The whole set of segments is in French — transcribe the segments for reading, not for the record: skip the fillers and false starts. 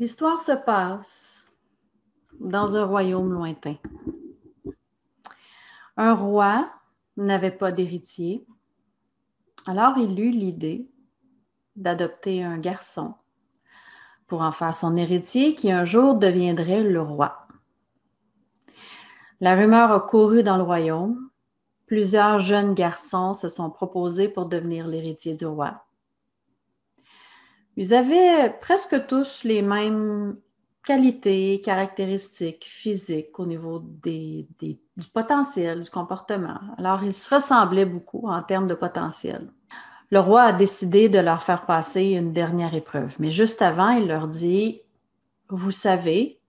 L'histoire se passe dans un royaume lointain. Un roi n'avait pas d'héritier, alors il eut l'idée d'adopter un garçon pour en faire son héritier qui un jour deviendrait le roi. La rumeur a couru dans le royaume. Plusieurs jeunes garçons se sont proposés pour devenir l'héritier du roi. Ils avaient presque tous les mêmes qualités, caractéristiques physiques au niveau du potentiel, du comportement. Alors, ils se ressemblaient beaucoup en termes de potentiel. Le roi a décidé de leur faire passer une dernière épreuve. Mais juste avant, il leur dit, « Vous savez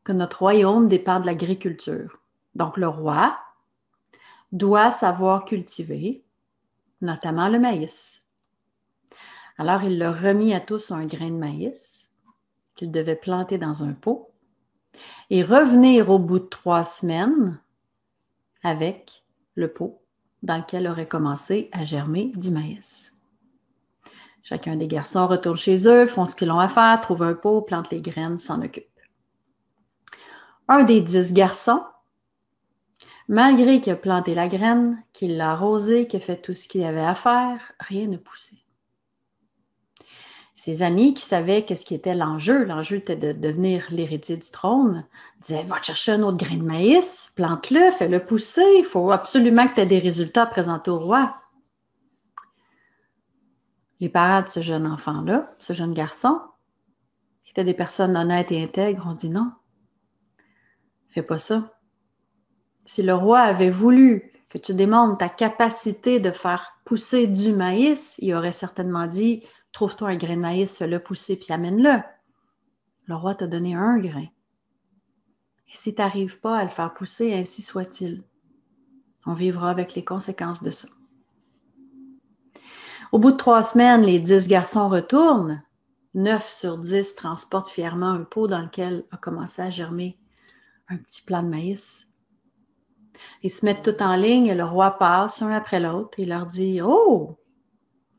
que notre royaume dépend de l'agriculture. Donc, le roi doit savoir cultiver, notamment le maïs. » Alors, il leur remit à tous un grain de maïs qu'ils devaient planter dans un pot et revenir au bout de 3 semaines avec le pot dans lequel aurait commencé à germer du maïs. Chacun des garçons retourne chez eux, font ce qu'ils ont à faire, trouvent un pot, plantent les graines, s'en occupent. Un des 10 garçons, malgré qu'il a planté la graine, qu'il l'a arrosée, qu'il a fait tout ce qu'il avait à faire, rien ne poussait. Ses amis qui savaient qu'est-ce qui était l'enjeu était de devenir l'héritier du trône, disaient « Va te chercher un autre grain de maïs, plante-le, fais-le pousser, il faut absolument que tu aies des résultats à présenter au roi. » Les parents de ce jeune enfant-là, ce jeune garçon, qui étaient des personnes honnêtes et intègres, ont dit « Non, fais pas ça. Si le roi avait voulu que tu démontres ta capacité de faire pousser du maïs, il aurait certainement dit « Trouve-toi un grain de maïs, fais-le pousser, puis amène-le. » Le roi t'a donné un grain. Et si tu n'arrives pas à le faire pousser, ainsi soit-il. On vivra avec les conséquences de ça. Au bout de 3 semaines, les 10 garçons retournent. 9 sur 10 transportent fièrement un pot dans lequel a commencé à germer un petit plant de maïs. Ils se mettent tout en ligne et le roi passe un après l'autre et leur dit « Oh,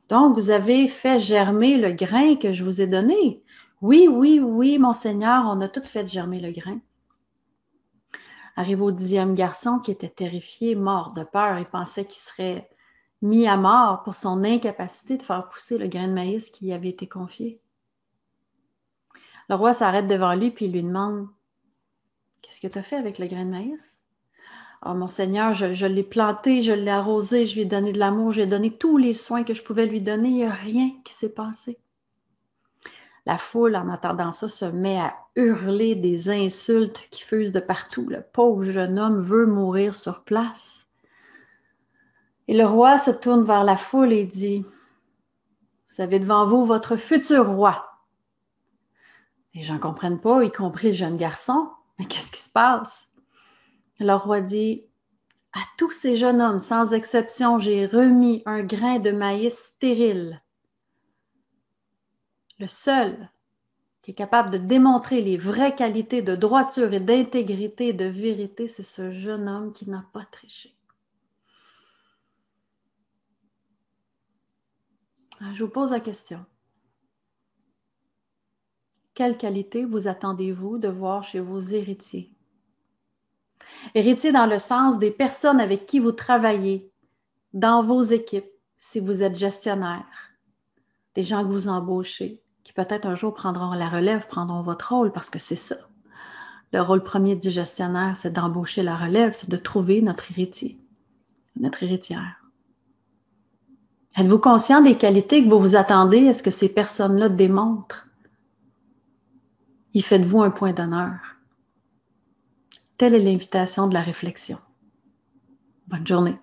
donc vous avez fait germer le grain que je vous ai donné. »« Oui, oui, oui, mon Seigneur, on a tout fait germer le grain. » Arrive au 10e garçon qui était terrifié, mort de peur. Il pensait qu'il serait mis à mort pour son incapacité de faire pousser le grain de maïs qui lui avait été confié. Le roi s'arrête devant lui puis il lui demande « Qu'est-ce que tu as fait avec le grain de maïs? » « Oh, mon Seigneur, je l'ai planté, je l'ai arrosé, je lui ai donné de l'amour, j'ai donné tous les soins que je pouvais lui donner, il n'y a rien qui s'est passé. » La foule, en entendant ça, se met à hurler des insultes qui fusent de partout. Le pauvre jeune homme veut mourir sur place. Et le roi se tourne vers la foule et dit « Vous avez devant vous votre futur roi. » Les gens ne comprennent pas, y compris le jeune garçon. Mais qu'est-ce qui se passe? Le roi dit « À tous ces jeunes hommes, sans exception, j'ai remis un grain de maïs stérile. Le seul qui est capable de démontrer les vraies qualités de droiture et d'intégrité et de vérité, c'est ce jeune homme qui n'a pas triché. » Alors, je vous pose la question. Quelle qualité vous attendez-vous de voir chez vos héritiers? Héritiers dans le sens des personnes avec qui vous travaillez, dans vos équipes, si vous êtes gestionnaire, des gens que vous embauchez, qui peut-être un jour prendront la relève, prendront votre rôle, parce que c'est ça. Le rôle premier du gestionnaire, c'est d'embaucher la relève, c'est de trouver notre héritier, notre héritière. Êtes-vous conscient des qualités que vous vous attendez à ce que ces personnes-là démontrent? Y faites-vous un point d'honneur? Telle est l'invitation de la réflexion. Bonne journée.